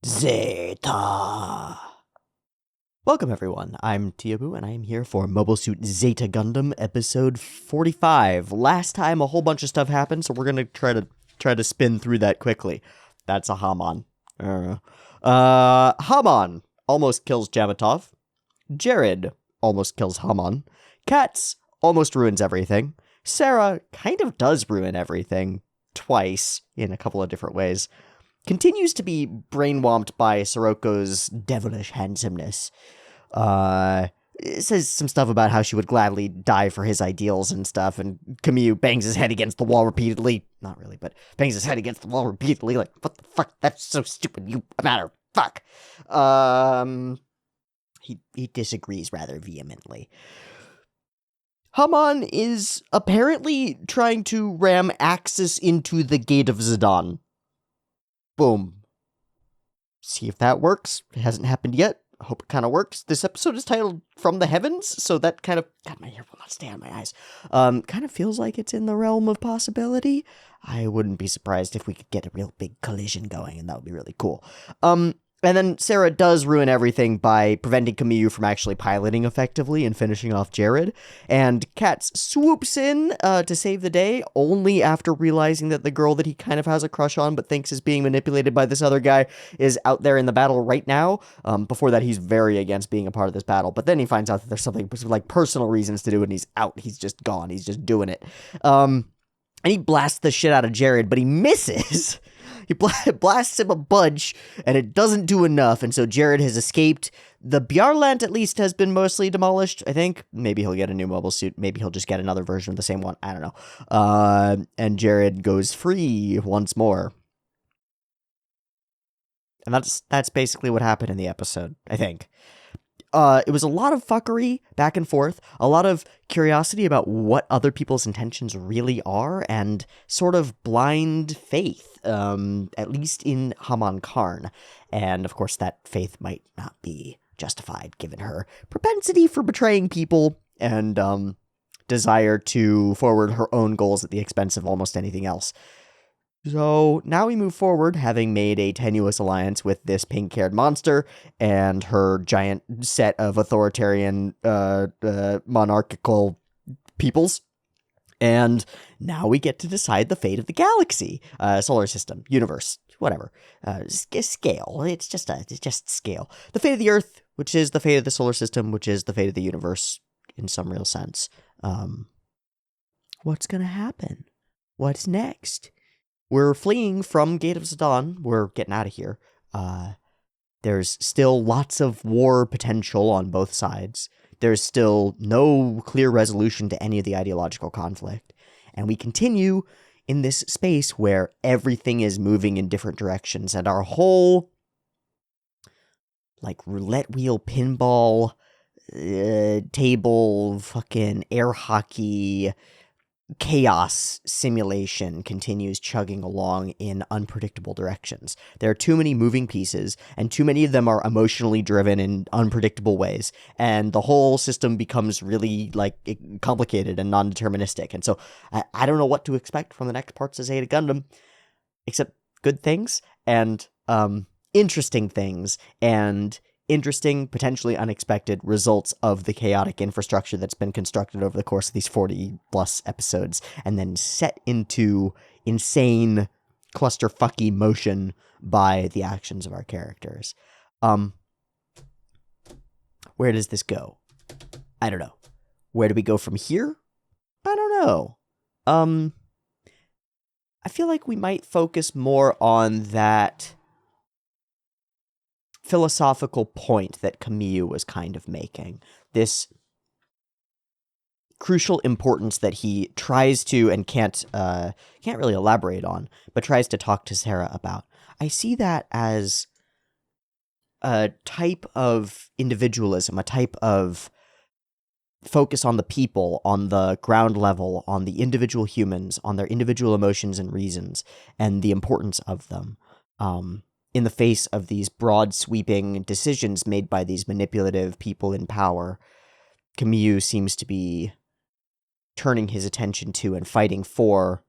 Zeta! Welcome everyone, I'm Teeaboo, and I am here for Mobile Suit Zeta Gundam episode 45. Last time a whole bunch of stuff happened, so we're gonna try to spin through that quickly. That's a Hamon. Hamon almost kills Jamatov. Jared almost kills Hamon. Katz almost ruins everything. Sarah kind of does ruin everything. Twice, in a couple of different ways. Continues to be brainwhomped by Siroko's devilish handsomeness. Says some stuff about how she would gladly die for his ideals and stuff, and Camille bangs his head against the wall repeatedly. Not really, but bangs his head against the wall repeatedly, like, what the fuck? That's so stupid, you matter. Fuck. He disagrees rather vehemently. Hamon is apparently trying to ram Axis into the Gate of Zidane. Boom. See if that works. It hasn't happened yet. I hope it kind of works. This episode is titled From the Heavens, so that kind of... God, my hair will not stay on my eyes. Kind of feels like it's in the realm of possibility. I wouldn't be surprised if we could get a real big collision going, and that would be really cool. And then Sarah does ruin everything by preventing Camille from actually piloting effectively and finishing off Jared. And Katz swoops in to save the day, only after realizing that the girl that he kind of has a crush on but thinks is being manipulated by this other guy is out there in the battle right now. Before that, he's very against being a part of this battle. But then he finds out that there's something like personal reasons to do it, and he's out. He's just gone. He's just doing it. And he blasts the shit out of Jared, but he misses. He blasts him a bunch, and it doesn't do enough, and so Jared has escaped. The Bjarland, at least, has been mostly demolished, I think. Maybe he'll get a new mobile suit. Maybe he'll just get another version of the same one. I don't know. And Jared goes free once more. And that's basically what happened in the episode, I think. It was a lot of fuckery back and forth, a lot of curiosity about what other people's intentions really are, and sort of blind faith, at least in Hamon Karn. And of course that faith might not be justified given her propensity for betraying people and desire to forward her own goals at the expense of almost anything else. So now we move forward, having made a tenuous alliance with this pink-haired monster and her giant set of authoritarian monarchical peoples. And now we get to decide the fate of the galaxy, solar system, universe, whatever. Scale. It's just scale. The fate of the Earth, which is the fate of the solar system, which is the fate of the universe in some real sense. What's gonna happen? What's next? We're fleeing from Gate of Zidane. We're getting out of here. There's still lots of war potential on both sides. There's still no clear resolution to any of the ideological conflict. And we continue in this space where everything is moving in different directions. And our whole, like, roulette wheel pinball, table, fucking air hockey, chaos simulation continues chugging along in unpredictable directions. There are too many moving pieces, and too many of them are emotionally driven in unpredictable ways, and the whole system becomes really, like, complicated and non-deterministic. And so I don't know what to expect from the next parts of Zeta Gundam, except good things, and interesting things, and interesting, potentially unexpected results of the chaotic infrastructure that's been constructed over the course of these 40-plus episodes, and then set into insane clusterfucky motion by the actions of our characters. Where does this go? I don't know. Where do we go from here? I don't know. I feel like we might focus more on that philosophical point that Camille was kind of making. This crucial importance that he tries to and can't really elaborate on, but tries to talk to Sarah about. I see that as a type of individualism, a type of focus on the people, on the ground level, on the individual humans, on their individual emotions and reasons, and the importance of them. In the face of these broad sweeping decisions made by these manipulative people in power, Camille seems to be turning his attention to and fighting for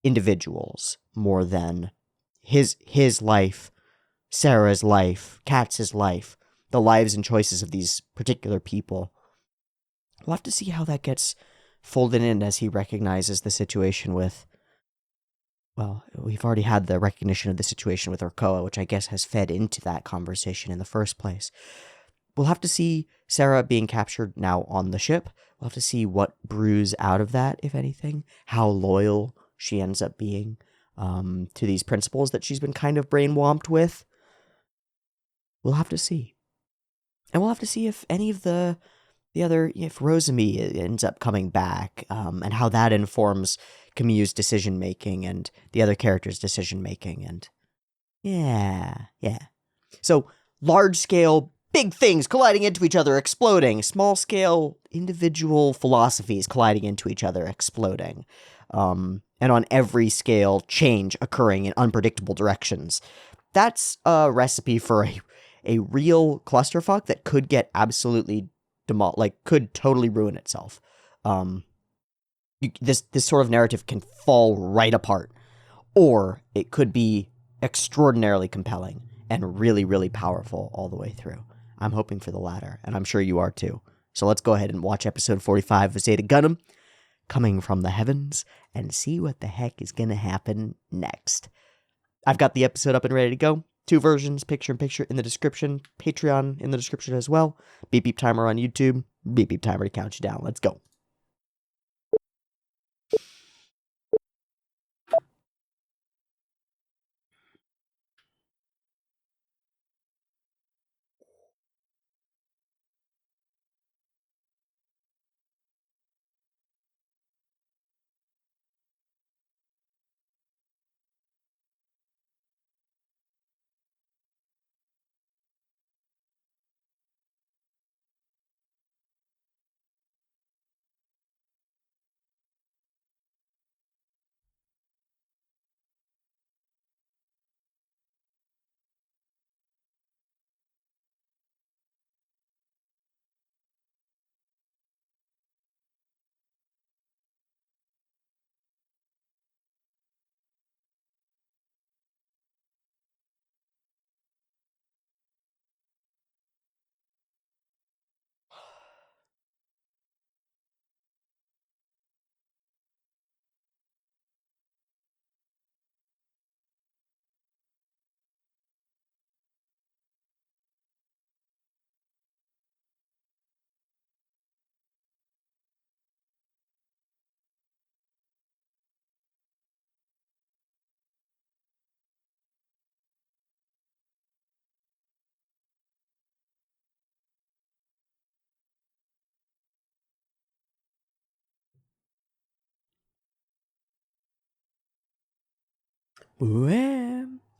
individuals more than his life, Sarah's life, Katz's life, the lives and choices of these particular people. We'll have to see how that gets folded in as he recognizes the situation with, well, we've already had the recognition of the situation with Urkoa, which I guess has fed into that conversation in the first place. We'll have to see Sarah being captured now on the ship. We'll have to see what brews out of that, if anything, how loyal she ends up being to these principles that she's been kind of brainwashed with. We'll have to see. And we'll have to see if any of the other, if Rosemi ends up coming back, and how that informs Camus' decision-making and the other characters' decision-making, and yeah. So, large-scale, big things colliding into each other, exploding. Small-scale, individual philosophies colliding into each other, exploding. And on every scale, change occurring in unpredictable directions. That's a recipe for a real clusterfuck that could get absolutely could totally ruin itself. This sort of narrative can fall right apart, or it could be extraordinarily compelling and really, really powerful all the way through. I'm hoping for the latter, and I'm sure you are too. So let's go ahead and watch episode 45 of Zeta Gundam, Coming from the Heavens, and see what the heck is gonna happen next. I've got the episode up and ready to go. 2 versions, picture-in-picture in the description, Patreon in the description as well, Beep Timer on YouTube, Beep Timer to count you down. Let's go.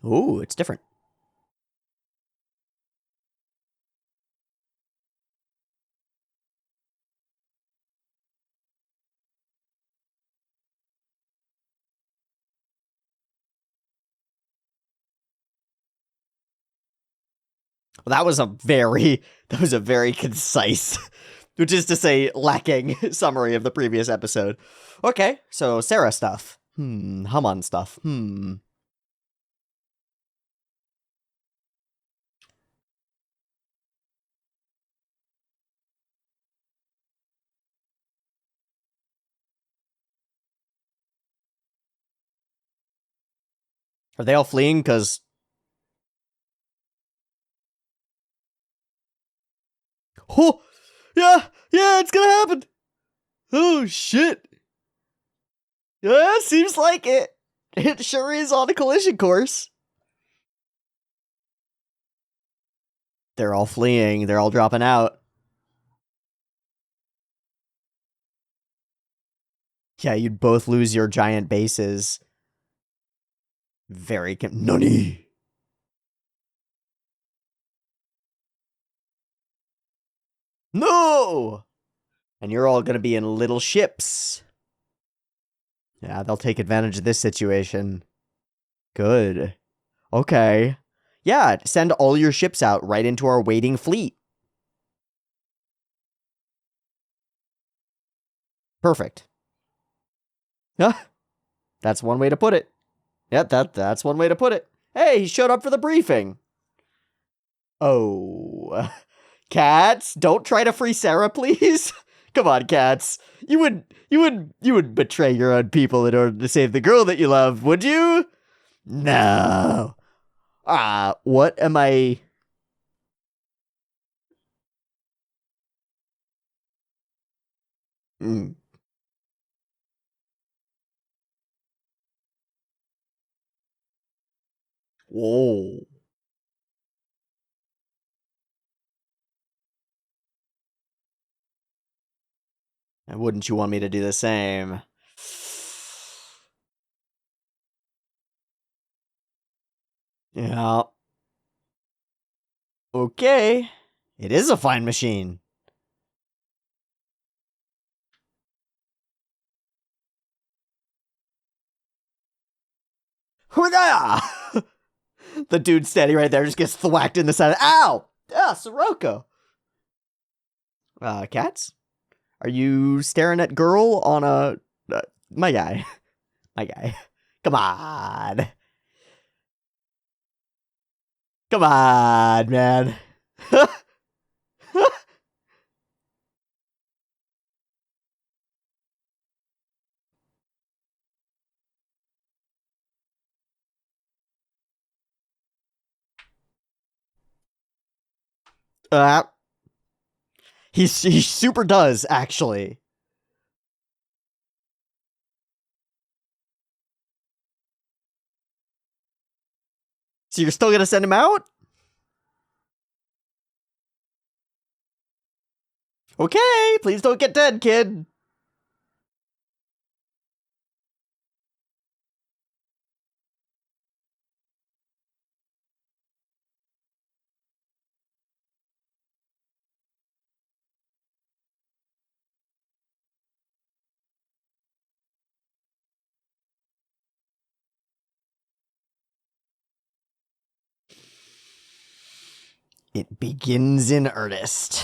Ooh, it's different. Well, that was a very concise, which is to say, lacking summary of the previous episode. Okay, so Sarah stuff. Haman stuff. Are they all fleeing? Because... Oh! Yeah, it's gonna happen! Oh, shit! Yeah, seems like it. It sure is on a collision course. They're all fleeing. They're all dropping out. Yeah, you'd both lose your giant bases. Very... Nani? No! And you're all gonna be in little ships. Yeah, they'll take advantage of this situation. Good. Okay. Yeah, send all your ships out right into our waiting fleet. Perfect. Huh? That's one way to put it. Yep, that's one way to put it. Hey, he showed up for the briefing. Oh. Cats, don't try to free Sarah, please. Come on, cats. You would betray your own people in order to save the girl that you love, would you? No. What am I? Mm. Whoa. And wouldn't you want me to do the same? Yeah. Okay. It is a fine machine. Hurrah! The dude standing right there just gets thwacked in the side. Ow! Ah, Sirocco. Cats? Are you staring at girl on a... my guy. My guy. Come on. Come on, man. uh, he super does, actually. So you're still gonna send him out? Okay, please don't get dead, kid. It begins in earnest.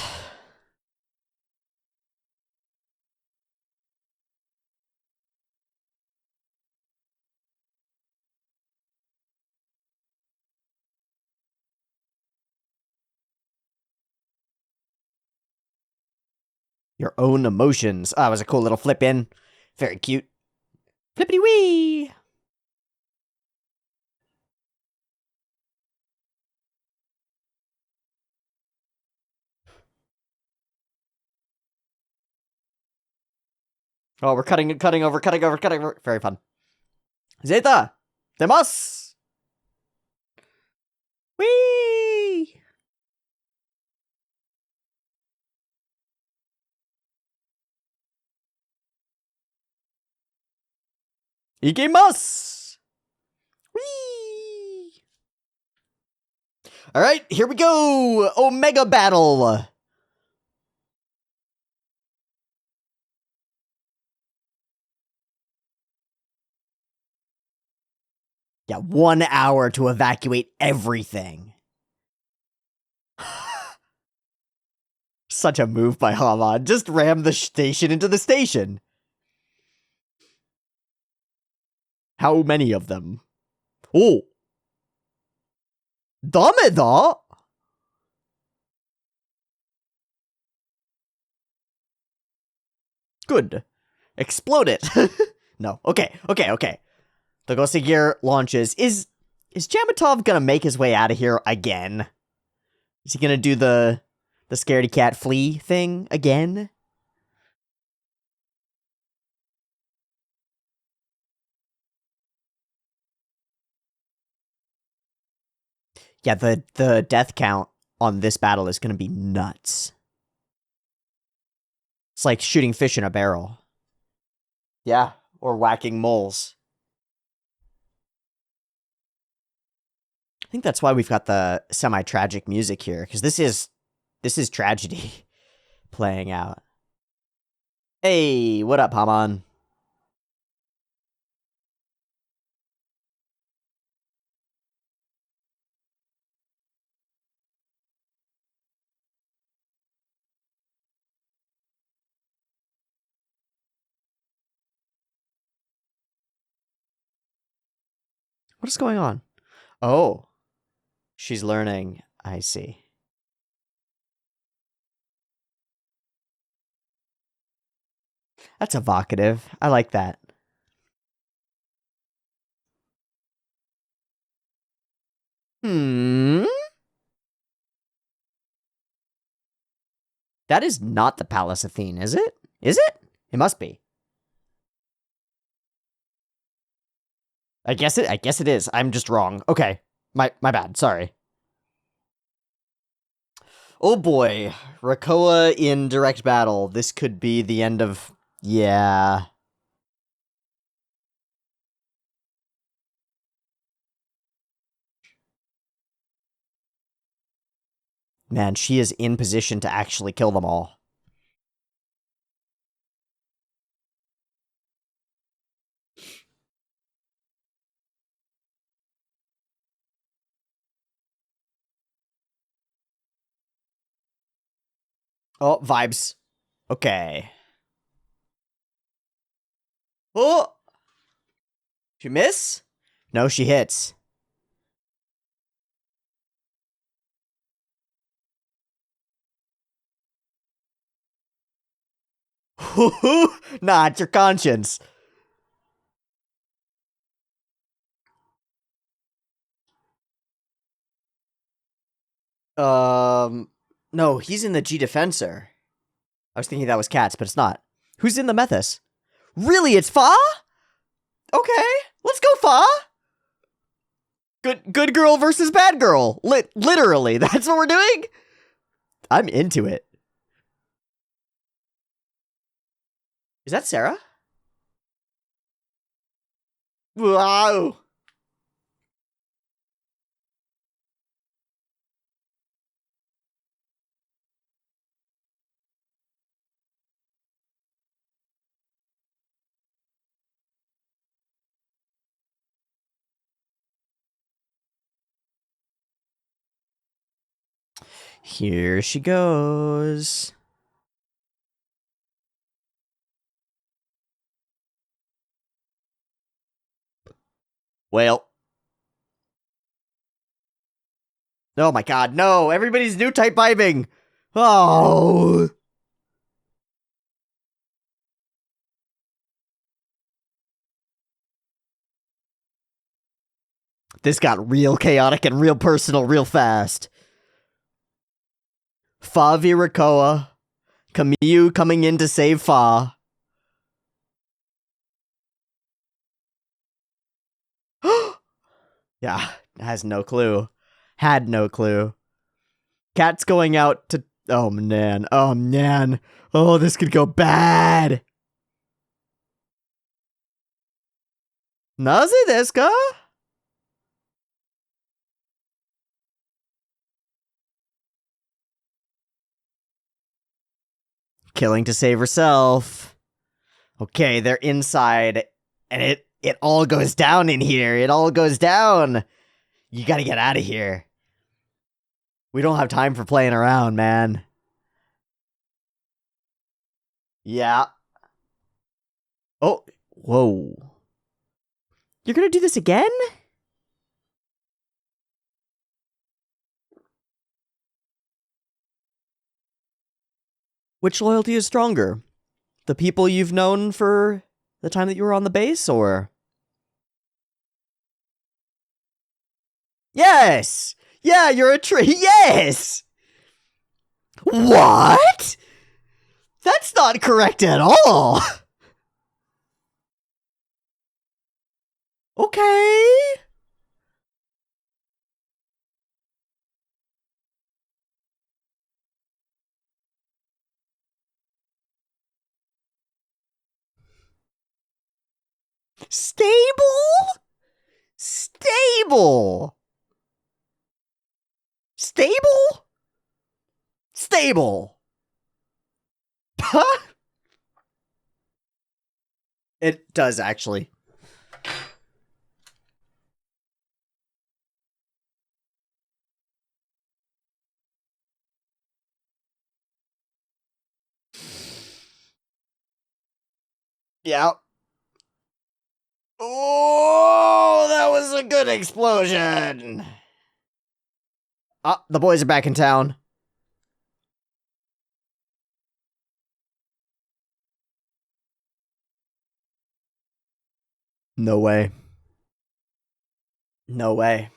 Your own emotions. Ah, it was a cool little flip in. Very cute. Flippity wee! Oh, we're cutting over. Very fun. Zeta! Demos! Wee! Ikimasu! Wee! Alright, here we go! Omega Battle! Yeah, 1 hour to evacuate everything. Such a move by Hamon. Just ram the station into the station. How many of them? Oh! Dame da? Good. Explode it. No. Okay. The Ghost Gear launches. Is Jamatov gonna make his way out of here again? Is he gonna do the scaredy cat flee thing again? Yeah, the death count on this battle is gonna be nuts. It's like shooting fish in a barrel. Yeah, or whacking moles. I think that's why we've got the semi-tragic music here, because this is tragedy playing out. Hey, what up, Hamon? What is going on? Oh, she's learning. I see. That's evocative. I like that. Hmm. That is not the Palace Athene, is it? Is it? It must be. I guess it is. I'm just wrong. Okay. My bad. Sorry. Oh boy. Rakoa in direct battle. This could be the end of... Yeah. Man, she is in position to actually kill them all. Oh, vibes. Okay. Oh! She miss? No, she hits. Nah, it's your conscience. No, he's in the G Defensor. I was thinking that was Cats, but it's not. Who's in the Methus? Really, it's Fa? Okay, let's go, Fa. Good girl versus bad girl. Literally, that's what we're doing? I'm into it. Is that Sarah? Wow. Here she goes. Well. Oh my god, no! Everybody's new type vibing! Oh! This got real chaotic and real personal real fast. Fa Viracoa. Camus coming in to save Fa. Yeah, has no clue. Had no clue. Cat's going out to... Oh, man. Oh, man. Oh, this could go bad. Nazi desu ka? Killing to save herself. Okay, they're inside, and it all goes down in here. It all goes down. You gotta get out of here. We don't have time for playing around, man. Yeah. Oh, whoa. You're gonna do this again? Which loyalty is stronger? The people you've known for the time that you were on the base, or? Yes! Yeah, you're a tree. Yes! What? That's not correct at all. Okay. Stable? Stable. Stable? Stable. Huh? It does, actually. Yeah. Oh, that was a good explosion. Ah, the boys are back in town. No way. No way.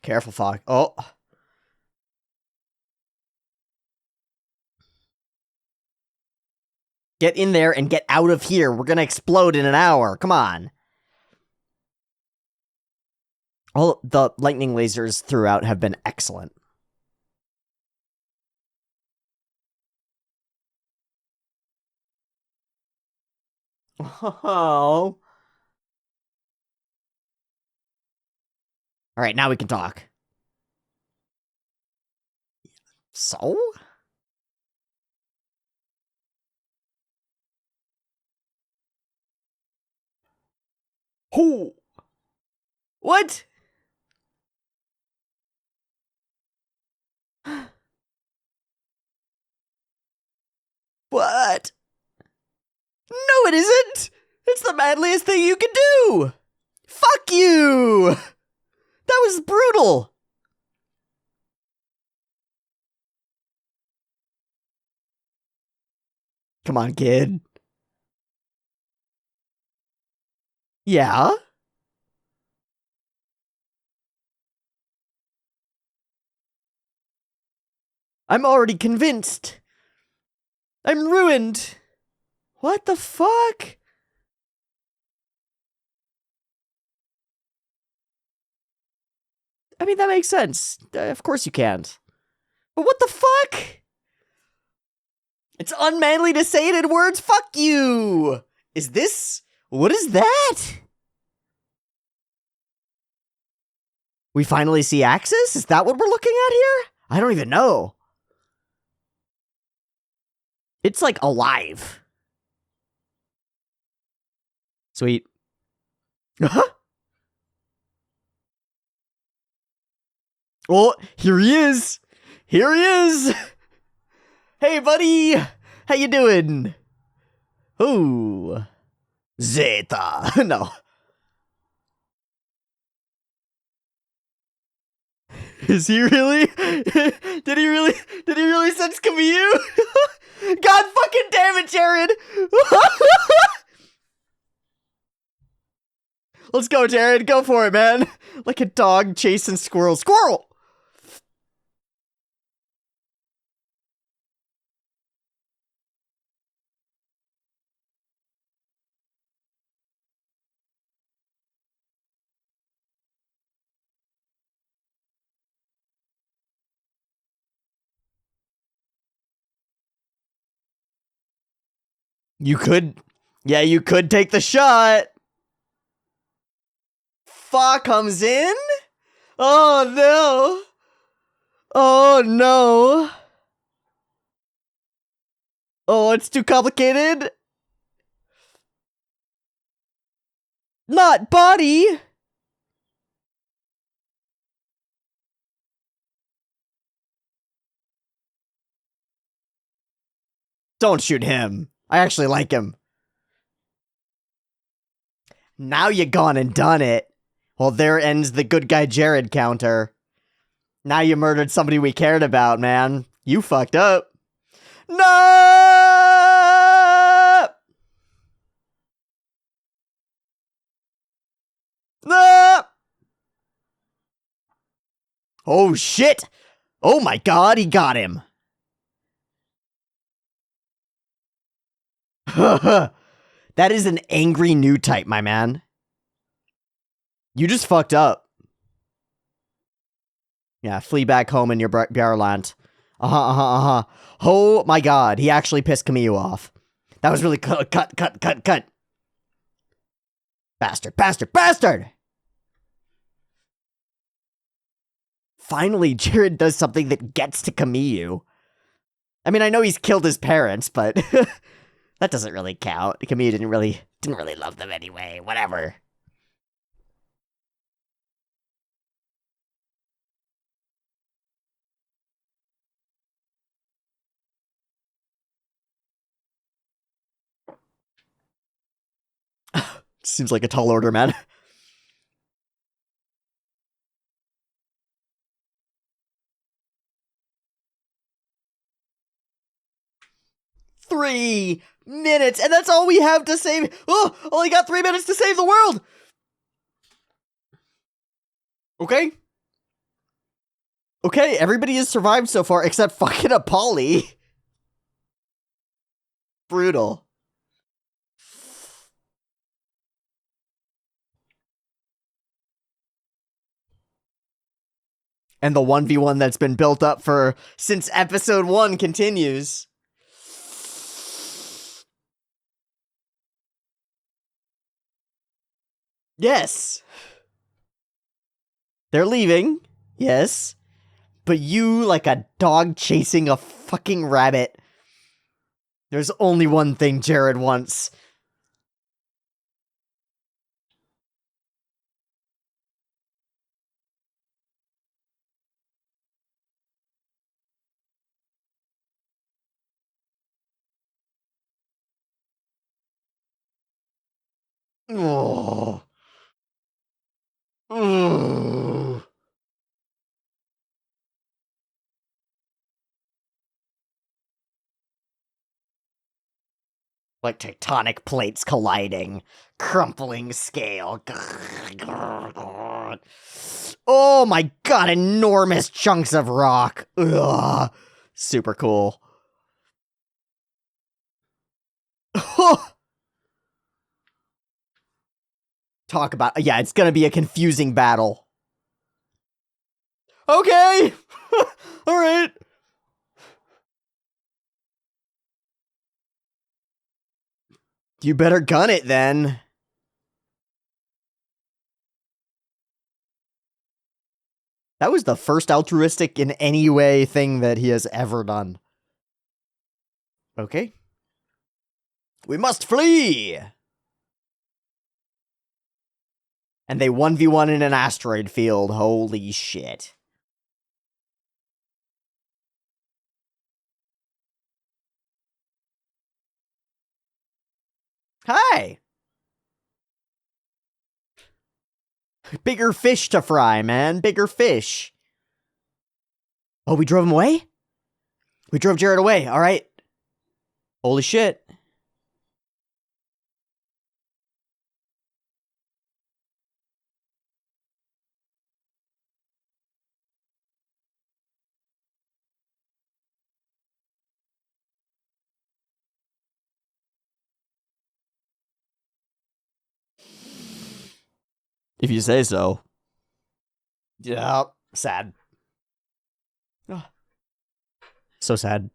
Careful, Fog. Oh. Get in there and get out of here. We're gonna explode in an hour. Come on. All the lightning lasers throughout have been excellent. Oh. Alright, now we can talk. So? Who? What? What? No, it isn't! It's the manliest thing you can do! Fuck you! That was brutal! Come on, kid. Yeah? I'm already convinced. I'm ruined. What the fuck? I mean, that makes sense. Of course you can't. But what the fuck? It's unmanly to say it in words. Fuck you. Is this? What is that? We finally see Axis? Is that what we're looking at here? I don't even know. It's like alive. Sweet. Oh, here he is. Here he is. Hey, buddy. How you doing? Ooh. Zeta. No. Is he really? Did he really sense Camille? God fucking damn it, Jared! Let's go, Jared. Go for it, man. Like a dog chasing squirrel. Squirrel! You could. Yeah, you could take the shot. Fa comes in? Oh, no. Oh, no. Oh, it's too complicated. Not body. Don't shoot him. I actually like him. Now you gone and done it. Well, there ends the good guy Jared counter. Now you murdered somebody we cared about, man. You fucked up. No! No! Oh, shit! Oh my god, he got him. That is an angry new type, my man. You just fucked up. Yeah, flee back home in your Bjarland. Uh-huh. Oh my god, he actually pissed Camille off. That was really cut. Bastard! Finally, Jared does something that gets to Camille. I mean, I know he's killed his parents, but that doesn't really count. Camille didn't really love them anyway. Whatever. Seems like a tall order, man. 3 minutes, and that's all we have to save. Oh, only got 3 minutes to save the world. Okay. Okay, everybody has survived so far except fucking Apolly. Brutal. And the 1v1 that's been built up for since episode 1 continues. Yes. They're leaving. Yes. But you, like a dog chasing a fucking rabbit. There's only one thing Jared wants. Oh. Oh. Like tectonic plates colliding. Crumpling scale. Oh my god, enormous chunks of rock. Ugh. Super cool. Talk about, yeah, it's gonna be a confusing battle. Okay! Alright. You better gun it then. That was the first altruistic in any way thing that he has ever done. Okay. We must flee! And they 1v1 in an asteroid field. Holy shit. Hi! Bigger fish to fry, man. Bigger fish. Oh, we drove him away? We drove Jared away, alright. Holy shit. If you say so. Yeah, sad. So sad.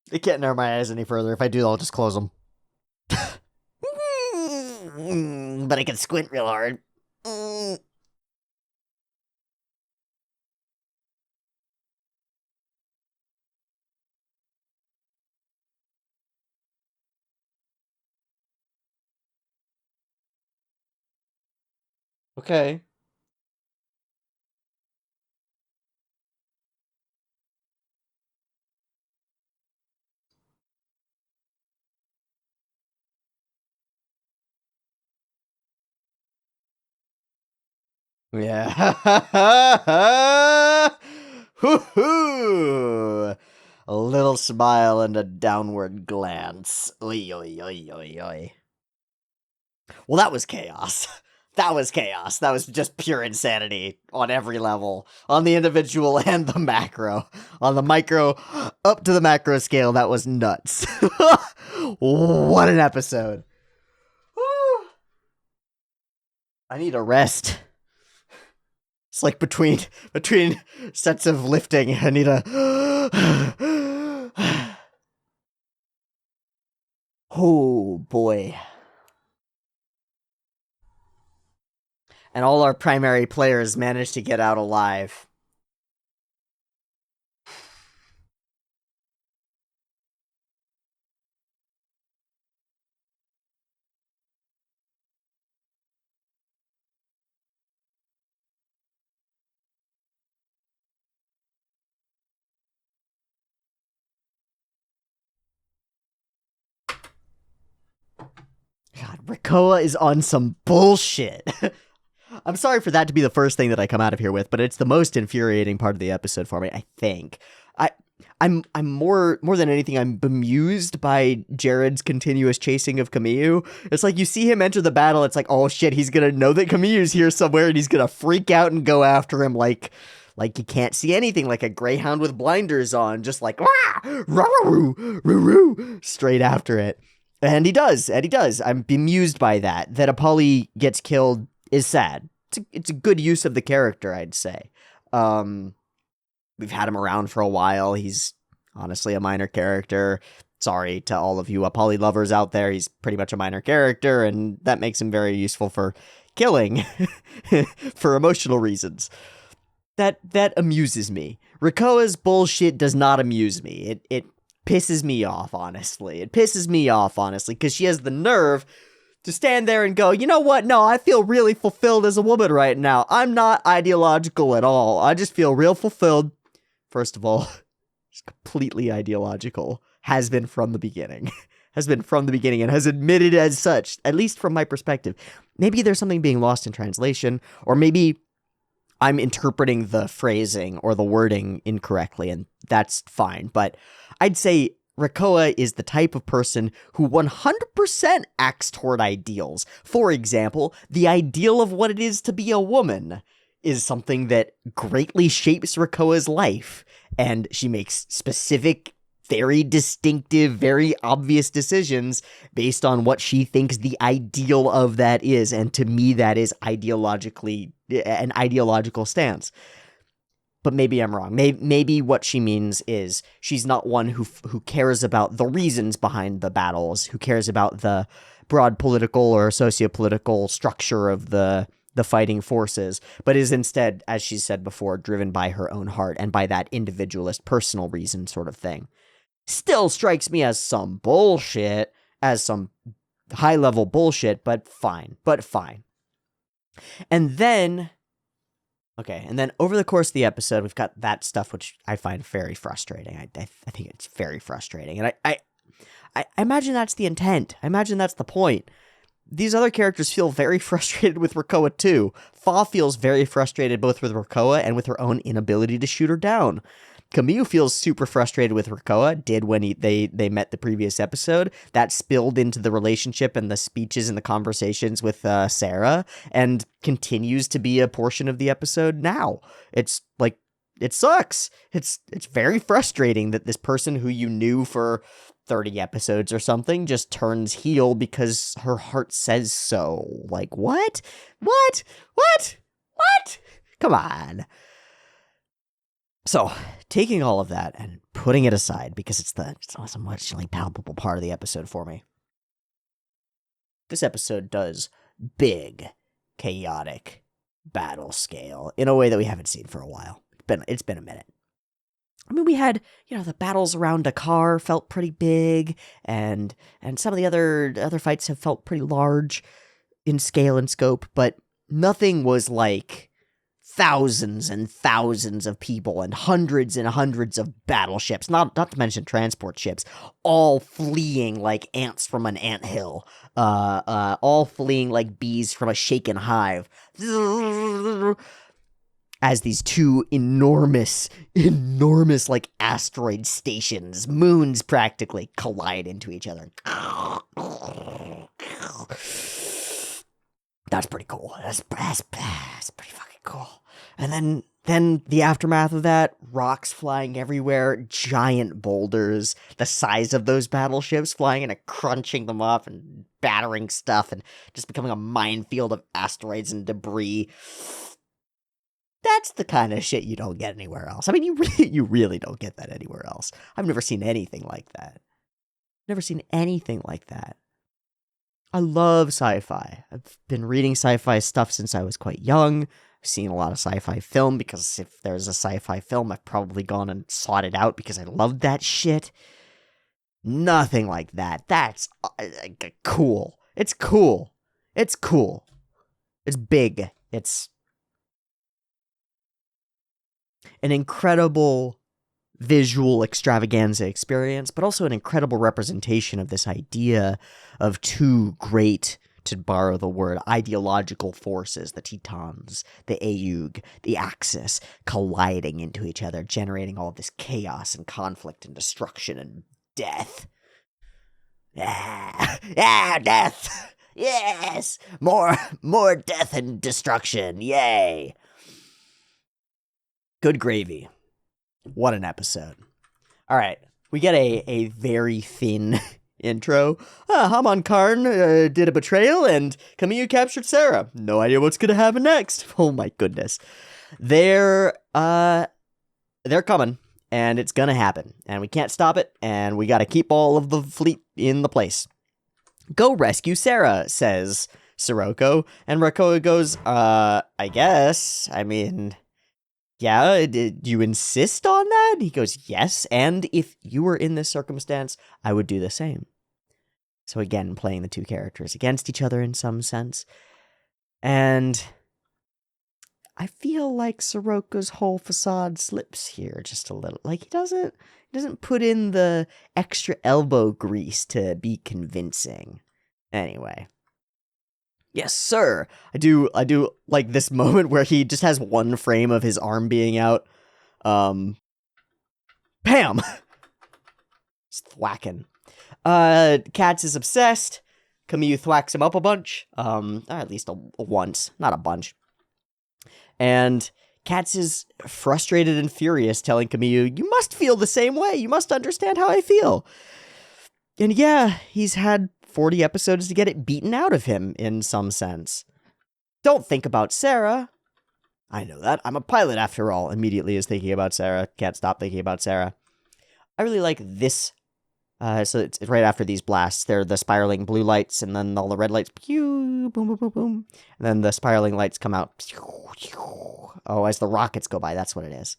It can't narrow my eyes any further. If I do, I'll just close them. But I can squint real hard. Okay. Yeah. Hoo-hoo! A little smile and a downward glance. Oi, oi, oi, oi, oi. Well, that was chaos. That was chaos. That was just pure insanity on every level. On the individual and the macro. On the micro up to the macro scale, that was nuts. What an episode. I need a rest. It's like between sets of lifting, I need a oh boy. And all our primary players managed to get out alive. Rikoa is on some bullshit. I'm sorry for that to be the first thing that I come out of here with, but it's the most infuriating part of the episode for me, I think. I'm more than anything, I'm bemused by Jared's continuous chasing of Kamiju. It's like you see him enter the battle, it's like, oh shit, he's gonna know that Kamiju's here somewhere and he's gonna freak out and go after him like you can't see anything, like a greyhound with blinders on, just like straight after it. And he does. I'm bemused by that. That Apolly gets killed is sad. It's a good use of the character, I'd say. We've had him around for a while. He's honestly a minor character. Sorry to all of you Apolly lovers out there. He's pretty much a minor character, and that makes him very useful for killing for emotional reasons. That amuses me. Rikoa's bullshit does not amuse me. It pisses me off, honestly. Because she has the nerve to stand there and go, you know what? No, I feel really fulfilled as a woman right now. I'm not ideological at all. I just feel real fulfilled. First of all, it's completely ideological. Has been from the beginning. And has admitted as such, at least from my perspective. Maybe there's something being lost in translation, or maybe I'm interpreting the phrasing or the wording incorrectly, and that's fine. But I'd say Rikoa is the type of person who 100% acts toward ideals. For example, the ideal of what it is to be a woman is something that greatly shapes Rikoa's life, and she makes specific, very distinctive, very obvious decisions based on what she thinks the ideal of that is, and to me that is ideologically an ideological stance. But maybe I'm wrong. Maybe what she means is she's not one who cares about the reasons behind the battles, who cares about the broad political or sociopolitical structure of the fighting forces, but is instead, as she said before, driven by her own heart and by that individualist personal reason sort of thing. Still strikes me as some bullshit, as some high-level bullshit, but fine. And then over the course of the episode, we've got that stuff which I find very frustrating. I think it's very frustrating, and I imagine that's the intent. I imagine that's the point. These other characters feel very frustrated with Rikoa too. Fa feels very frustrated both with Rikoa and with her own inability to shoot her down. Kamiju feels super frustrated with Rikoa, did when they met the previous episode. That spilled into the relationship and the speeches and the conversations with Sarah, and continues to be a portion of the episode now. It's like, it sucks. It's very frustrating that this person who you knew for 30 episodes or something just turns heel because her heart says so. Like, what? Come on. So, taking all of that and putting it aside, because it's a emotionally palpable part of the episode for me, this episode does big, chaotic battle scale in a way that we haven't seen for a while. It's been a minute. I mean, we had, the battles around Dakar felt pretty big, and some of the other fights have felt pretty large in scale and scope, but nothing was like thousands and thousands of people and hundreds of battleships, not to mention transport ships, all fleeing like ants from an anthill, all fleeing like bees from a shaken hive, as these two enormous like asteroid stations, moons practically, collide into each other. That's pretty cool. That's pretty fucking cool. And then the aftermath of that, rocks flying everywhere, giant boulders the size of those battleships flying and crunching them up and battering stuff and just becoming a minefield of asteroids and debris. That's the kind of shit you don't get anywhere else. I mean, you really don't get that anywhere else. I've never seen anything like that. I love sci-fi. I've been reading sci-fi stuff since I was quite young. I've seen a lot of sci-fi film, because if there's a sci-fi film, I've probably gone and sought it out because I loved that shit. Nothing like that. That's cool. It's cool. It's big. It's an incredible visual extravaganza experience, but also an incredible representation of this idea of two great to borrow the word, ideological forces, the Tetons, the Aeug, the Axis, colliding into each other, generating all of this chaos and conflict and destruction and death. Death! Yes! More death and destruction, yay! Good gravy. What an episode. All right, we get a very thin intro. Haman Karn did a betrayal, and Camille captured Sarah. No idea what's gonna happen next. Oh my goodness. They're coming, and it's gonna happen, and we can't stop it, and we gotta keep all of the fleet in the place. Go rescue Sarah, says Sirocco, and Rakoa goes, I guess. I mean, yeah, did you insist on that? He goes, yes, and if you were in this circumstance, I would do the same. So again, playing the two characters against each other in some sense. And I feel like Sirocco's whole facade slips here just a little. Like he doesn't put in the extra elbow grease to be convincing. Anyway. Yes, sir. I do like this moment where he just has one frame of his arm being out. Bam! Just thwacking. Katz is obsessed. Camille thwacks him up a bunch. At least once, not a bunch. And Katz is frustrated and furious, telling Camille, you must feel the same way. You must understand how I feel. And yeah, he's had 40 episodes to get it beaten out of him in some sense. Don't think about Sarah. I know that. I'm a pilot after all. Immediately is thinking about Sarah. Can't stop thinking about Sarah. I really like this. So it's right after these blasts. They're the spiraling blue lights, and then all the red lights. Pew, boom, boom, boom, boom. And then the spiraling lights come out. Pew, pew. Oh, as the rockets go by. That's what it is.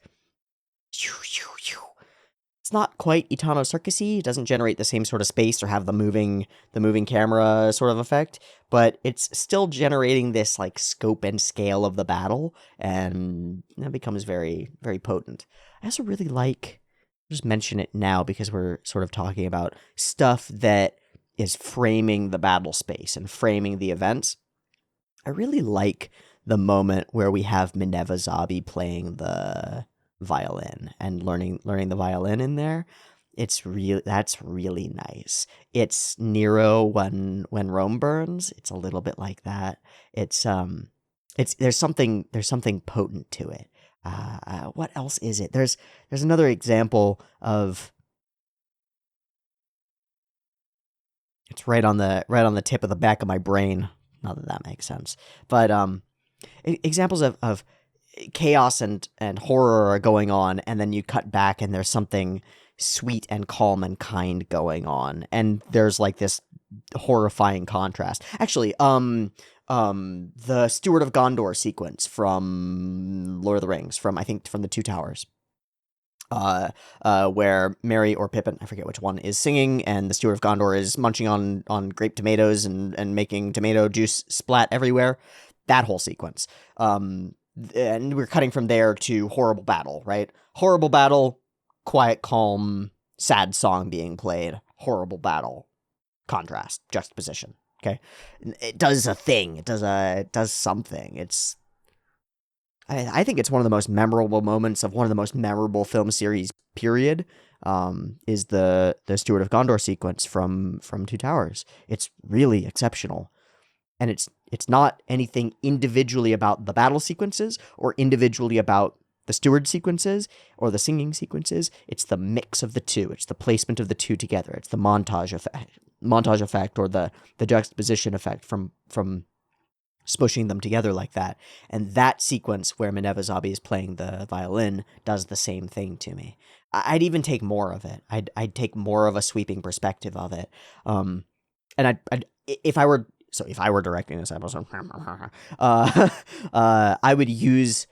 Pew, pew, pew. It's not quite Itano Circus-y. It doesn't generate the same sort of space or have the moving camera sort of effect, but it's still generating this like scope and scale of the battle, and that becomes very, very potent. I also really like, I'll just mention it now because we're sort of talking about stuff that is framing the battle space and framing the events. I really like the moment where we have Minerva Zabi playing the violin and learning the violin in there. That's really nice. It's Nero when Rome burns. It's a little bit like that. There's something potent to it. What else is it? There's another example of, it's right on the tip of the back of my brain. Not that makes sense, but examples of chaos and horror are going on, and then you cut back and there's something sweet and calm and kind going on, and there's like this horrifying contrast. Actually, the Steward of Gondor sequence from Lord of the Rings, from the Two Towers, where Merry or Pippin, I forget which one, is singing, and the Steward of Gondor is munching on grape tomatoes and making tomato juice splat everywhere. That whole sequence. And we're cutting from there to horrible battle, right? Horrible battle, quiet, calm, sad song being played. Horrible battle, contrast, juxtaposition. Okay, it does a thing. It does something. I think it's one of the most memorable moments of one of the most memorable film series. Period. Is the Steward of Gondor sequence from Two Towers. It's really exceptional. And it's not anything individually about the battle sequences or individually about the steward sequences or the singing sequences. It's the mix of the two. It's the placement of the two together. It's the montage effect or the juxtaposition effect from smushing them together like that. And that sequence where Minerva Zabi is playing the violin does the same thing to me. I'd even take more of it. I'd take more of a sweeping perspective of it. And if I were directing this episode, I would use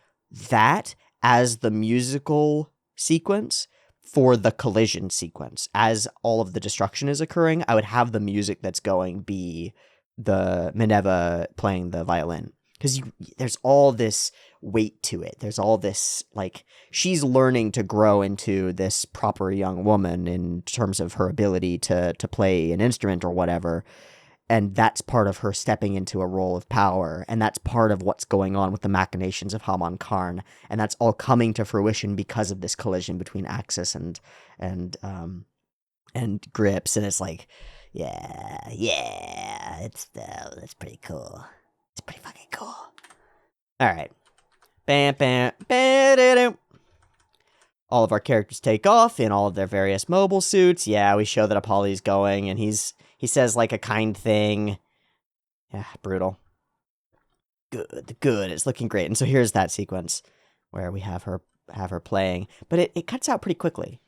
that as the musical sequence for the collision sequence. As all of the destruction is occurring, I would have the music that's going be the Minerva playing the violin. Because there's all this weight to it. There's all this, like, she's learning to grow into this proper young woman in terms of her ability to play an instrument or whatever. And that's part of her stepping into a role of power, and that's part of what's going on with the machinations of Haman Karn, and that's all coming to fruition because of this collision between Axis and Grips, and it's like, yeah, it's pretty cool. It's pretty fucking cool. All right, bam, bam, bam. All of our characters take off in all of their various mobile suits. Yeah, we show that Apolly's going, and he says like a kind thing. Yeah, brutal. Good. It's looking great. And so here's that sequence where we have her playing, but it cuts out pretty quickly.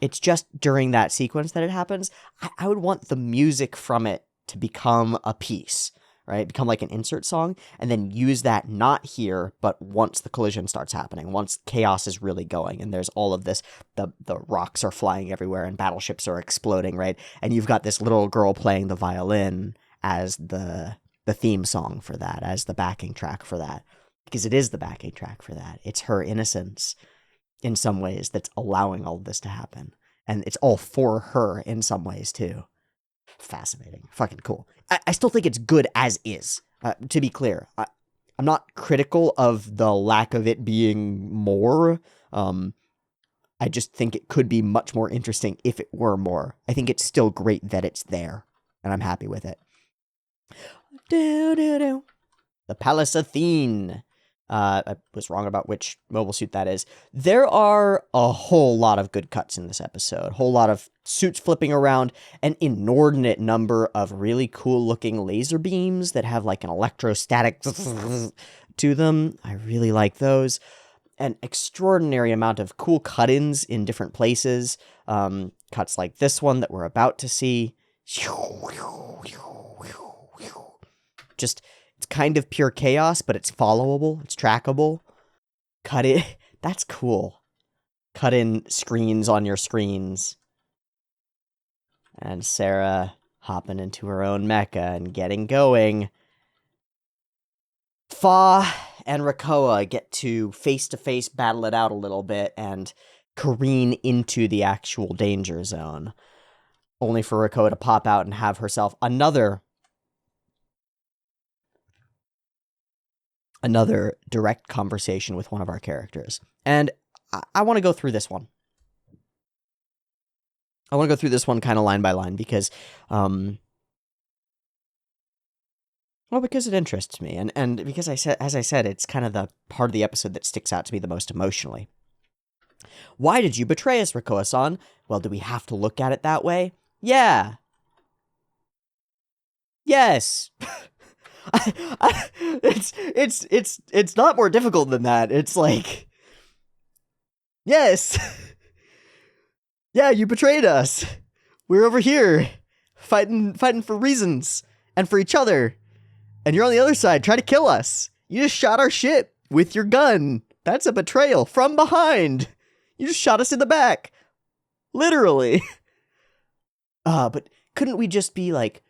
It's just during that sequence that it happens. I would want the music from it to become a piece, right? Become like an insert song, and then use that not here, but once the collision starts happening, once chaos is really going, and there's all of this, the rocks are flying everywhere, and battleships are exploding, right? And you've got this little girl playing the violin as the theme song for that, as the backing track for that, because it is the backing track for that. It's her innocence in some ways that's allowing all of this to happen. And it's all for her in some ways too. Fascinating. Fucking cool. I still think it's good as is. To be clear, I'm not critical of the lack of it being more. I just think it could be much more interesting if it were more. I think it's still great that it's there, and I'm happy with it. The Palace Athene. I was wrong about which mobile suit that is. There are a whole lot of good cuts in this episode. A whole lot of suits flipping around. An inordinate number of really cool looking laser beams that have like an electrostatic to them. I really like those. An extraordinary amount of cool cut-ins in different places. Cuts like this one that we're about to see. Just... it's kind of pure chaos, but it's followable. It's trackable. Cut it. That's cool. Cut in screens on your screens. And Sarah hopping into her own mecha and getting going. Fa and Rakoa get to face-to-face battle it out a little bit and careen into the actual danger zone. Only for Rakoa to pop out and have herself another direct conversation with one of our characters. And I want to go through this one. I want to go through this one kind of line by line because, because it interests me. And because as I said, it's kind of the part of the episode that sticks out to me the most emotionally. Why did you betray us, Rakoa-san? Well, do we have to look at it that way? Yeah. Yes. It's not more difficult than that. It's like, yes, yeah, you betrayed us. We're over here fighting for reasons and for each other, and you're on the other side trying to kill us. You just shot our ship with your gun. That's a betrayal from behind. You just shot us in the back, literally. But couldn't we just be like,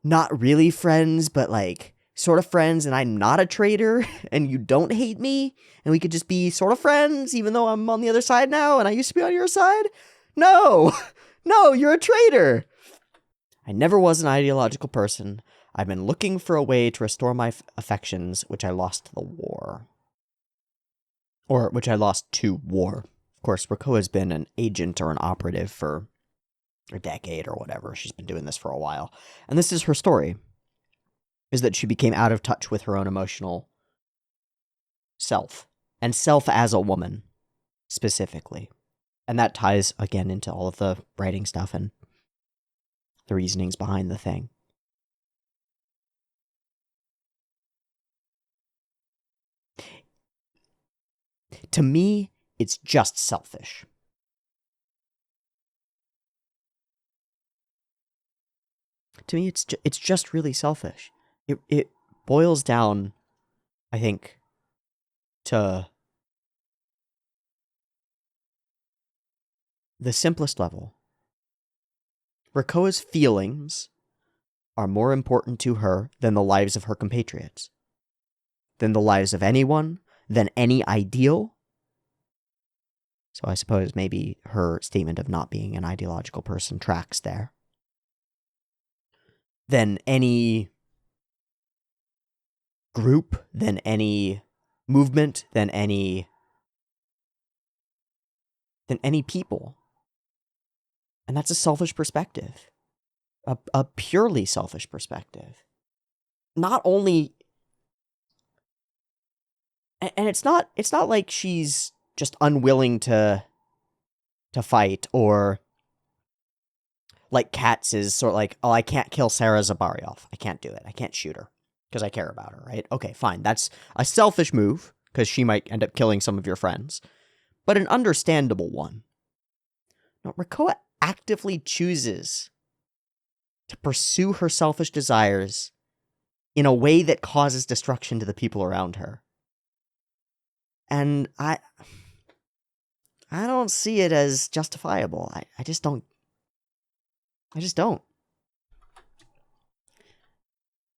not really friends, but like sort of friends, and I'm not a traitor and you don't hate me, and we could just be sort of friends even though I'm on the other side now and I used to be on your side? No, you're a traitor. I never was an ideological person. I've been looking for a way to restore my affections, which I lost to the war. Or which I lost to war. Of course, Rakoa has been an agent or an operative for a decade or whatever. She's been doing this for a while. And this is her story, is that she became out of touch with her own emotional self, and self as a woman, specifically. And that ties, again, into all of the writing stuff and the reasonings behind the thing. To me, it's just selfish. To me, it's just really selfish. It boils down, I think, to the simplest level. Rakoa's feelings are more important to her than the lives of her compatriots, than the lives of anyone, than any ideal. So I suppose maybe her statement of not being an ideological person tracks there. than any group, than any movement, than any people. And that's a selfish perspective. A purely selfish perspective. Not only, and it's not like she's just unwilling to fight, or like Katz is sort of like, oh, I can't kill Sarah Zabarioff. I can't do it. I can't shoot her because I care about her, right? Okay, fine. That's a selfish move because she might end up killing some of your friends, but an understandable one. No, Rakoa actively chooses to pursue her selfish desires in a way that causes destruction to the people around her. And I don't see it as justifiable. I just don't.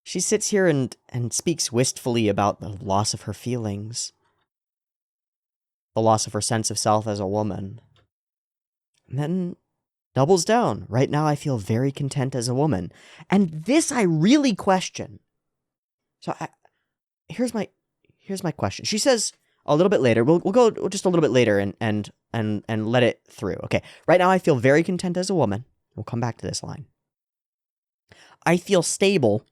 She sits here and speaks wistfully about the loss of her feelings, the loss of her sense of self as a woman, and then doubles down. Right now, I feel very content as a woman. And this I really question. So here's my question. She says a little bit later, we'll go just a little bit later and let it through. Okay, right now I feel very content as a woman. We'll come back to this line. I feel stable.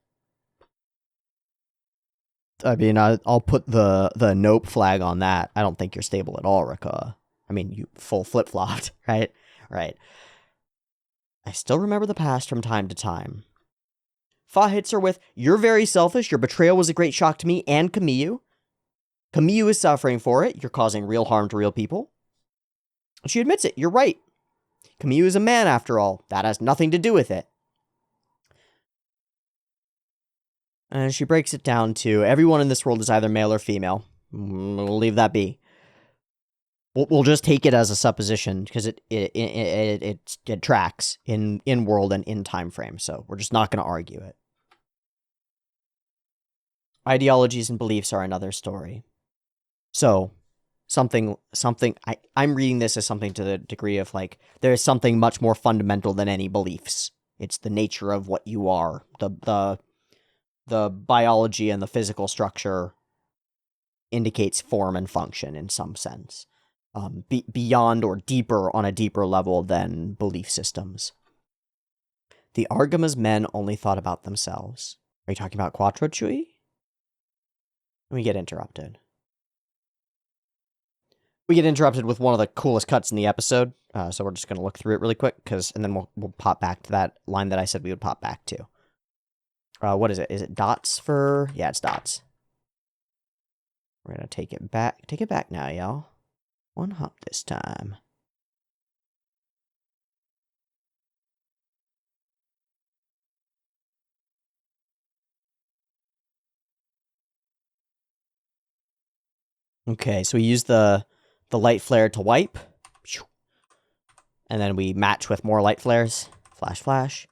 I mean, I'll put the nope flag on that. I don't think you're stable at all, Rika. I mean, you full flip-flopped, right? Right. I still remember the past from time to time. Fa hits her with, you're very selfish, your betrayal was a great shock to me and Camille. Camille is suffering for it, you're causing real harm to real people. She admits it, you're right. Camille is a man after all, that has nothing to do with it. And she breaks it down to, everyone in this world is either male or female. We'll leave that be. We'll just take it as a supposition, because it tracks in world and in time frame, so we're just not going to argue it. Ideologies and beliefs are another story. So, I'm reading this as something to the degree of, like, there is something much more fundamental than any beliefs. It's the nature of what you are. The biology and the physical structure indicates form and function in some sense. Beyond or deeper on a deeper level than belief systems. The Argama's men only thought about themselves. Are you talking about Quattro Chui? We get interrupted. We get interrupted with one of the coolest cuts in the episode, so we're just going to look through it really quick, and then we'll pop back to that line that I said we would pop back to. What is it? Is it dots for... Yeah, it's dots. We're going to take it back. Take it back now, y'all. One hop this time. Okay, so we use the light flare to wipe. And then we match with more light flares. Flash, flash.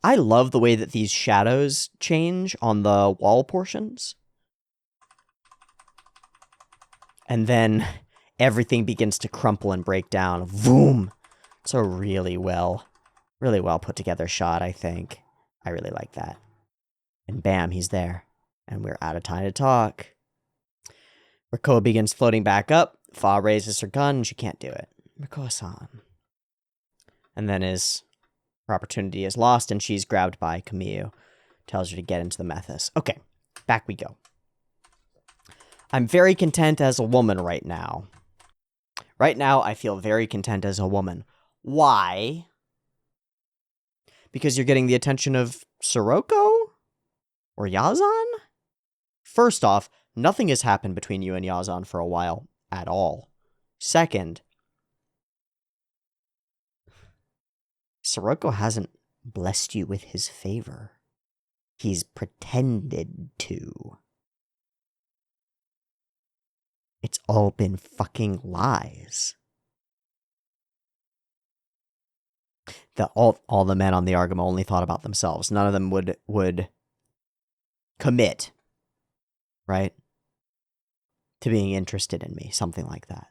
I love the way that these shadows change on the wall portions. And then everything begins to crumple and break down. Boom! It's a really well put together shot, I think. I really like that. And bam, he's there. And we're out of time to talk. Rakoa begins floating back up. Fa raises her gun. She can't do it. Rakoa-san. And then her opportunity is lost, and she's grabbed by Camille. Tells her to get into the Methus. Okay, back we go. I'm very content as a woman right now. Right now, I feel very content as a woman. Why? Because you're getting the attention of Sirocco? Or Yazan? First off, nothing has happened between you and Yazan for a while at all. Second, Sirocco hasn't blessed you with his favor. He's pretended to. It's all been fucking lies. All the men on the Argama only thought about themselves. None of them would commit, right, to being interested in me, something like that.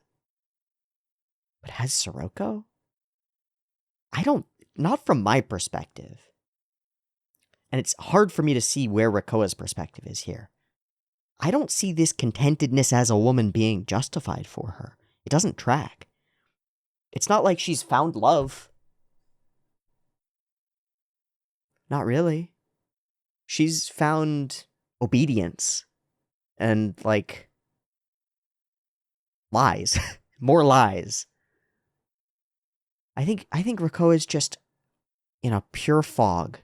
But has Sirocco? Not from my perspective. And it's hard for me to see where Rakoa's perspective is here. I don't see this contentedness as a woman being justified for her. It doesn't track. It's not like she's found love. Not really. She's found obedience and, like, lies. More lies. I think Rakoa is just in a pure fog.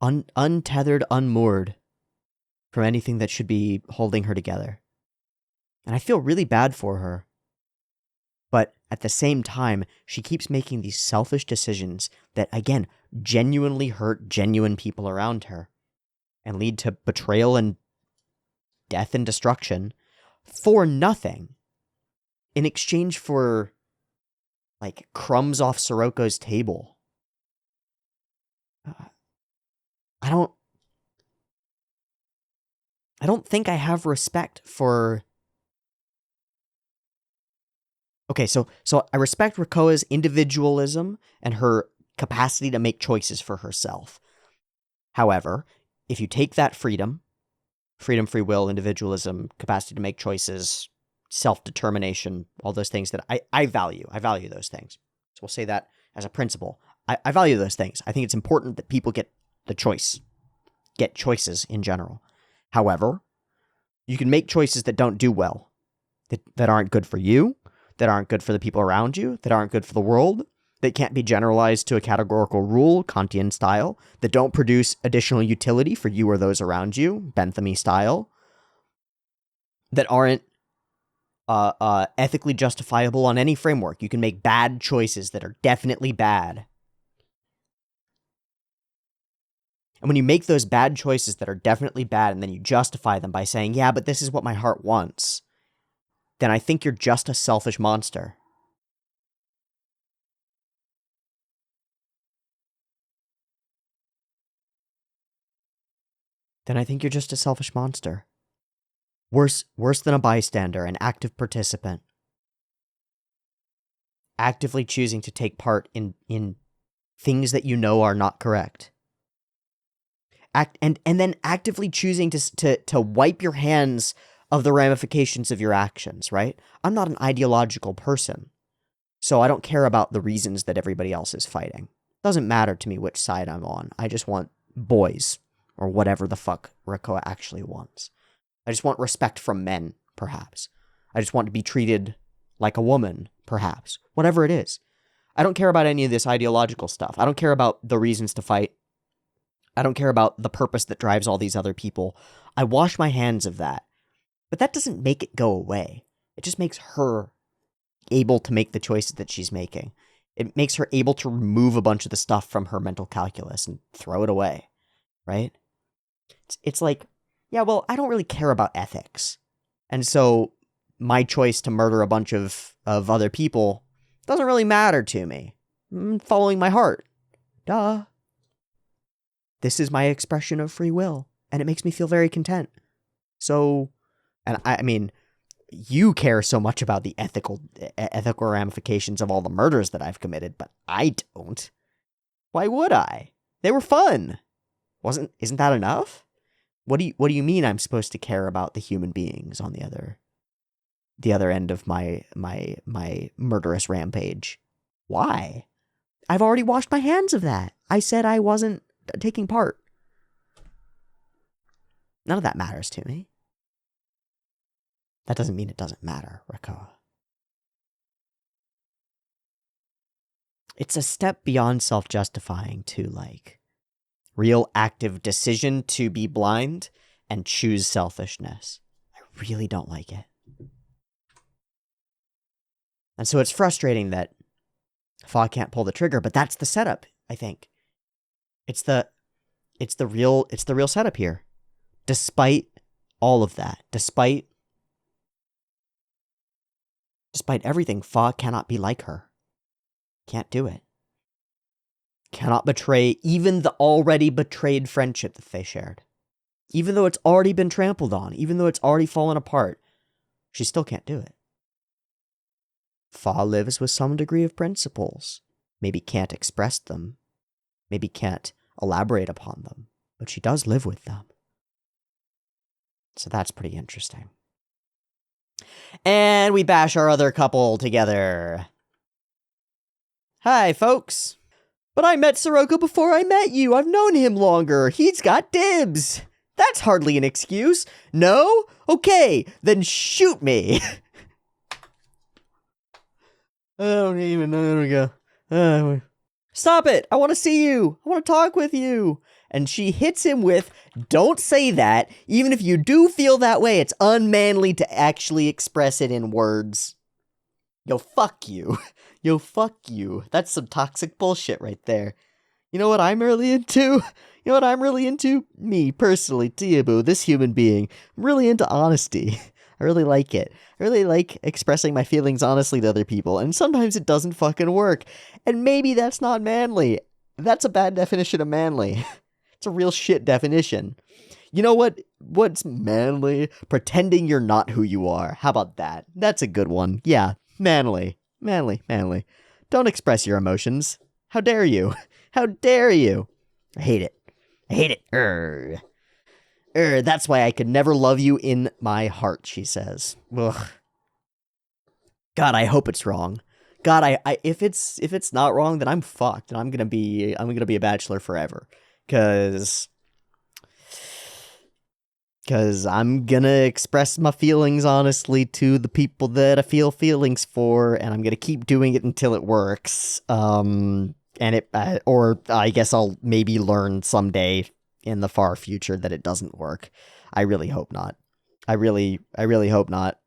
Untethered, unmoored from anything that should be holding her together. And I feel really bad for her. But at the same time, she keeps making these selfish decisions that, again, genuinely hurt genuine people around her and lead to betrayal and death and destruction for nothing. In exchange for, like, crumbs off Siroko's table. I don't think I have respect for... Okay, so I respect Rakoa's individualism and her capacity to make choices for herself. However, if you take that freedom, free will, individualism, capacity to make choices, self-determination, all those things that I value. I value those things. So we'll say that as a principle. I value those things. I think it's important that people get the choice, get choices in general. However, you can make choices that don't do well, that aren't good for you, that aren't good for the people around you, that aren't good for the world, that can't be generalized to a categorical rule, Kantian style, that don't produce additional utility for you or those around you, Benthamy style, that aren't ethically justifiable on any framework. You can make bad choices that are definitely bad. And when you make those bad choices that are definitely bad and then you justify them by saying, yeah, but this is what my heart wants, then I think you're just a selfish monster. Then I think you're just a selfish monster. Worse than a bystander, an active participant. Actively choosing to take part in things that you know are not correct. And then actively choosing to wipe your hands of the ramifications of your actions, right? I'm not an ideological person, so I don't care about the reasons that everybody else is fighting. It doesn't matter to me which side I'm on. I just want boys, or whatever the fuck Rakoa actually wants. I just want respect from men, perhaps. I just want to be treated like a woman, perhaps. Whatever it is. I don't care about any of this ideological stuff. I don't care about the reasons to fight. I don't care about the purpose that drives all these other people. I wash my hands of that. But that doesn't make it go away. It just makes her able to make the choices that she's making. It makes her able to remove a bunch of the stuff from her mental calculus and throw it away, right? It's like, yeah, well, I don't really care about ethics. And so my choice to murder a bunch of other people doesn't really matter to me. I'm following my heart. Duh. This is my expression of free will, and it makes me feel very content. So, and I mean, you care so much about the ethical ramifications of all the murders that I've committed, but I don't. Why would I? They were fun. Isn't that enough? What do you mean I'm supposed to care about the human beings on the other end of my murderous rampage? Why? I've already washed my hands of that. I said I wasn't taking part. None of that matters to me. That doesn't mean it doesn't matter, Rakoa. It's a step beyond self-justifying to, like, real active decision to be blind and choose selfishness. I really don't like it. And so it's frustrating that Fa can't pull the trigger, but that's the setup, I think. It's the real setup here. Despite all of that, despite everything, Fa cannot be like her. Can't do it. Cannot betray even the already betrayed friendship that they shared. Even though it's already been trampled on, even though it's already fallen apart, she still can't do it. Fa lives with some degree of principles. maybe can't express them, maybe can't elaborate upon them, but she does live with them. So that's pretty interesting. And we bash our other couple together. Hi, folks. But I met Sirocco before I met you. I've known him longer. He's got dibs. That's hardly an excuse. No? Okay, then shoot me. I don't even know where to go. Stop it. I want to see you. I want to talk with you. And she hits him with, don't say that. Even if you do feel that way, it's unmanly to actually express it in words. Yo, fuck you. Yo, fuck you. That's some toxic bullshit right there. You know what I'm really into? You know what I'm really into? Me, personally, Teeaboo, this human being. I'm really into honesty. I really like it. I really like expressing my feelings honestly to other people, and sometimes it doesn't fucking work. And maybe that's not manly. That's a bad definition of manly. It's a real shit definition. You know what? What's manly? Pretending you're not who you are. How about that? That's a good one. Yeah, manly. Manly, manly. Don't express your emotions. How dare you? How dare you? I hate it. I hate it. That's why I could never love you in my heart, she says. Ugh. God, I hope it's wrong. God, if it's not wrong, then I'm fucked, and I'm gonna be a bachelor forever. Cause I'm gonna express my feelings honestly to the people that I feel feelings for, and I'm gonna keep doing it until it works. Or I guess I'll maybe learn someday in the far future that it doesn't work. I really hope not. I really hope not.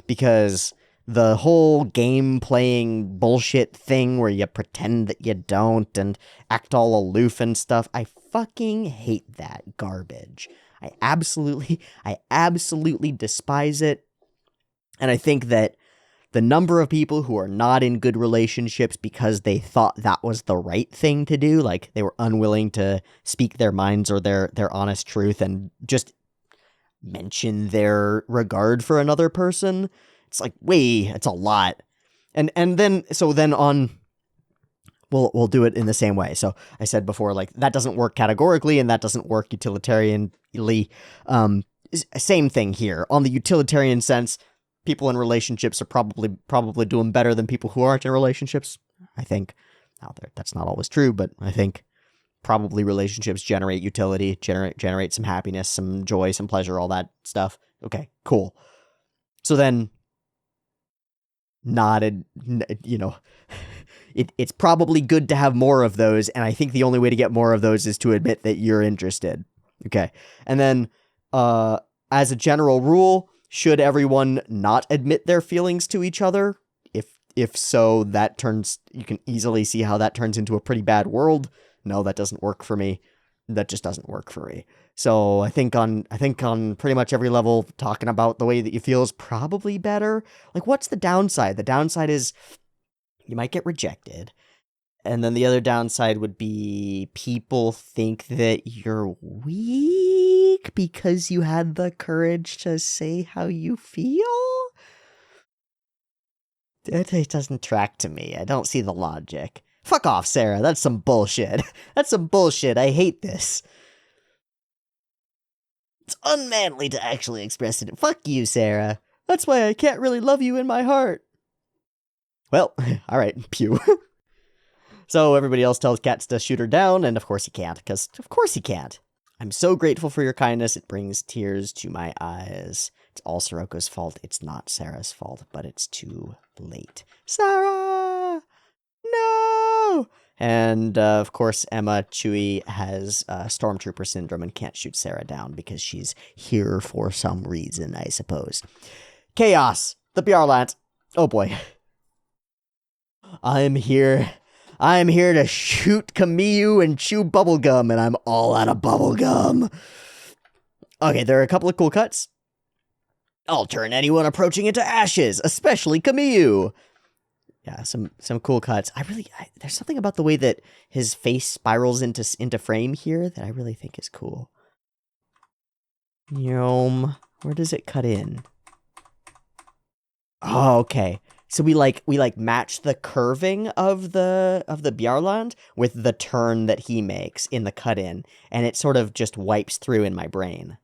Because the whole game playing bullshit thing where you pretend that you don't and act all aloof and stuff, I fucking hate that garbage. I absolutely despise it. And I think that the number of people who are not in good relationships because they thought that was the right thing to do, like they were unwilling to speak their minds or their honest truth and just mention their regard for another person. It's like, it's a lot. And then we'll do it in the same way. So I said before, like, that doesn't work categorically and that doesn't work utilitarianly. Same thing here. On the utilitarian sense, people in relationships are probably doing better than people who aren't in relationships. I think. Out there, that's not always true, but I think probably relationships generate utility, generate some happiness, some joy, some pleasure, all that stuff. Okay, cool. So then, it's probably good to have more of those, and I think the only way to get more of those is to admit that you're interested. Okay, and then, as a general rule, should everyone not admit their feelings to each other? If so, you can easily see how that turns into a pretty bad world. No, that doesn't work for me. That just doesn't work for me. So I think on pretty much every level, talking about the way that you feel is probably better. Like, what's the downside? The downside is you might get rejected. And then the other downside would be people think that you're weak because you had the courage to say how you feel. It doesn't track to me. I don't see the logic. Fuck off, Sarah. That's some bullshit. That's some bullshit. I hate this. It's unmanly to actually express it. Fuck you, Sarah. That's why I can't really love you in my heart. Well, alright, pew. So everybody else tells Katz to shoot her down, and of course he can't, because of course he can't. I'm so grateful for your kindness, it brings tears to my eyes. It's all Sirocco's fault. It's not Sarah's fault, but it's too late. Sarah! No! And, of course, Emma Chewie has Stormtrooper syndrome and can't shoot Sarah down because she's here for some reason, I suppose. Chaos! The Bjarlant! Oh boy. I'm here to shoot Camus and chew bubblegum, and I'm all out of bubblegum. Okay, there are a couple of cool cuts. I'll turn anyone approaching into ashes, especially Camus. Yeah, some cool cuts. There's something about the way that his face spirals into frame here that I really think is cool. Where does it cut in? Oh, okay. So we match the curving of the Bjarland with the turn that he makes in the cut-in, and it sort of just wipes through in my brain.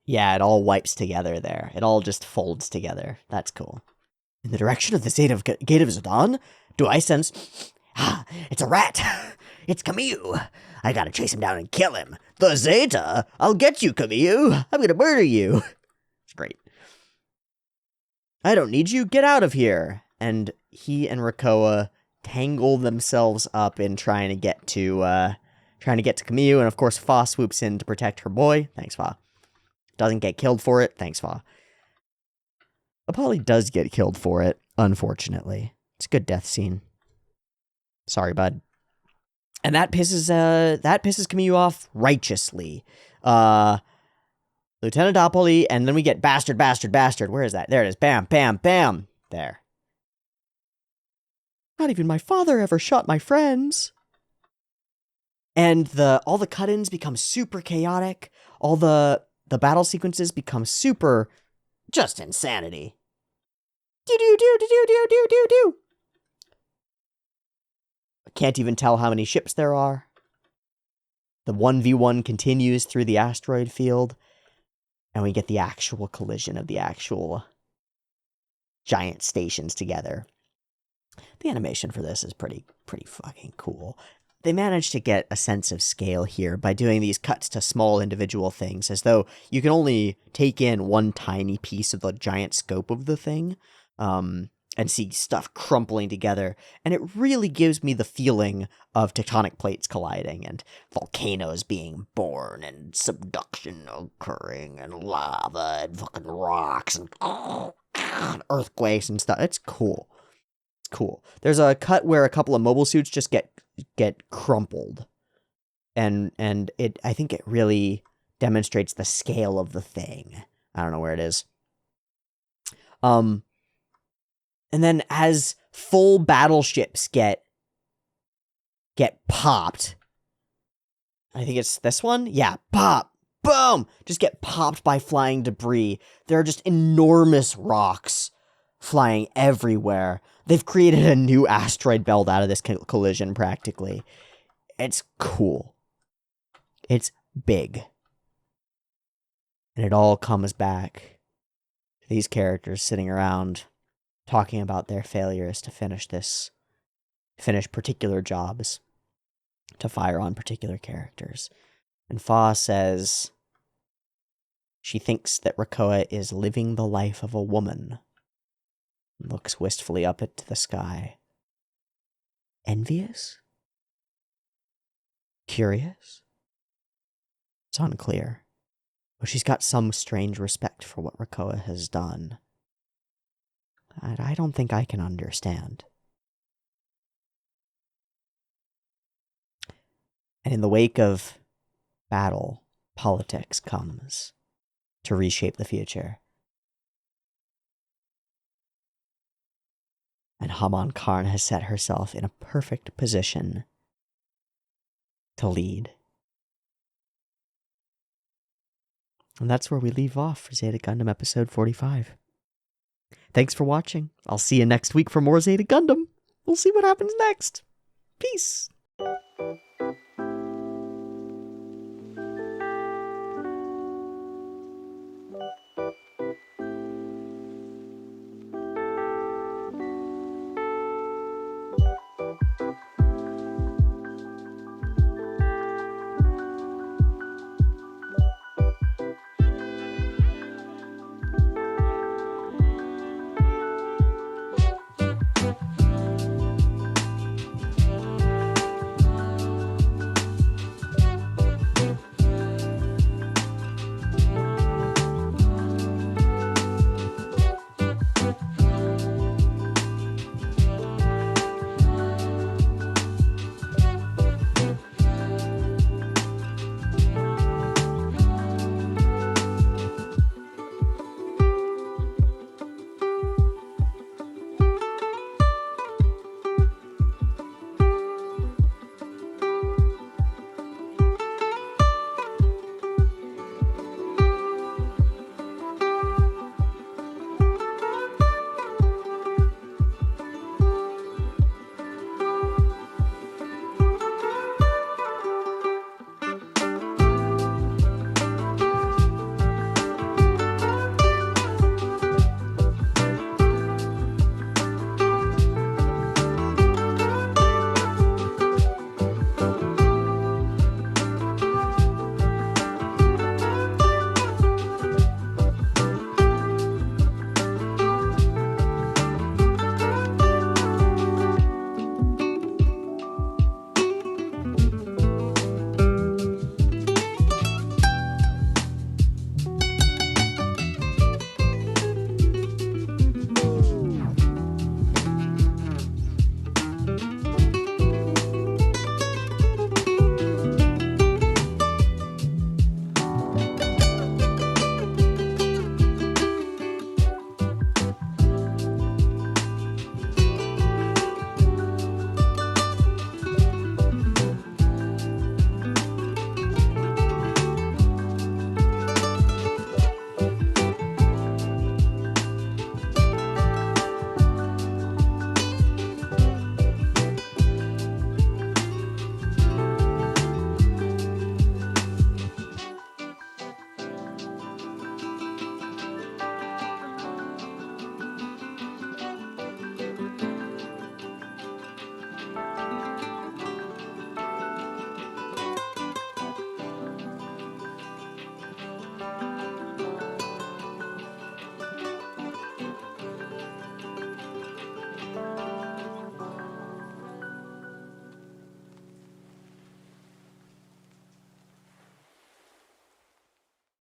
Yeah, it all wipes together there. It all just folds together. That's cool. In the direction of the Gate of Zidane, do I sense... Ah, it's a rat! It's Camus! I gotta chase him down and kill him! The Zeta! I'll get you, Camus! I'm gonna murder you! It's great. I don't need you, get out of here! And he and Rakoa tangle themselves up in trying to get to Camus, and of course Fa swoops in to protect her boy. Thanks, Fa. Doesn't get killed for it. Thanks, Fa. Apolly does get killed for it, unfortunately. It's a good death scene. Sorry, bud. And that pisses Camus off righteously. Lieutenant Apolly, and then we get bastard. Where is that? There it is. Bam, bam, bam. There. Not even my father ever shot my friends. And all the cut-ins become super chaotic. All the battle sequences become super just insanity. Do. I can't even tell how many ships there are. The 1v1 continues through the asteroid field, and we get the actual collision of the actual giant stations together. The animation for this is pretty fucking cool. They managed to get a sense of scale here by doing these cuts to small individual things, as though you can only take in one tiny piece of the giant scope of the thing, and see stuff crumpling together, and it really gives me the feeling of tectonic plates colliding, and volcanoes being born, and subduction occurring, and lava, and fucking rocks, and earthquakes and stuff. It's cool. It's cool. There's a cut where a couple of mobile suits just get crumpled, and I think it really demonstrates the scale of the thing. I don't know where it is. And then as full battleships get popped, I think it's this one? Yeah, pop, boom, just get popped by flying debris. There are just enormous rocks flying everywhere. They've created a new asteroid belt out of this collision, practically. It's cool. It's big. And it all comes back to these characters sitting around talking about their failures to finish particular jobs, to fire on particular characters. And Fa says she thinks that Rakoa is living the life of a woman, and looks wistfully up into the sky. Envious? Curious? It's unclear, but she's got some strange respect for what Rakoa has done. I don't think I can understand. And in the wake of battle, politics comes to reshape the future. And Haman Karn has set herself in a perfect position to lead. And that's where we leave off for Zeta Gundam episode 45. Thanks for watching. I'll see you next week for more Zeta Gundam. We'll see what happens next. Peace.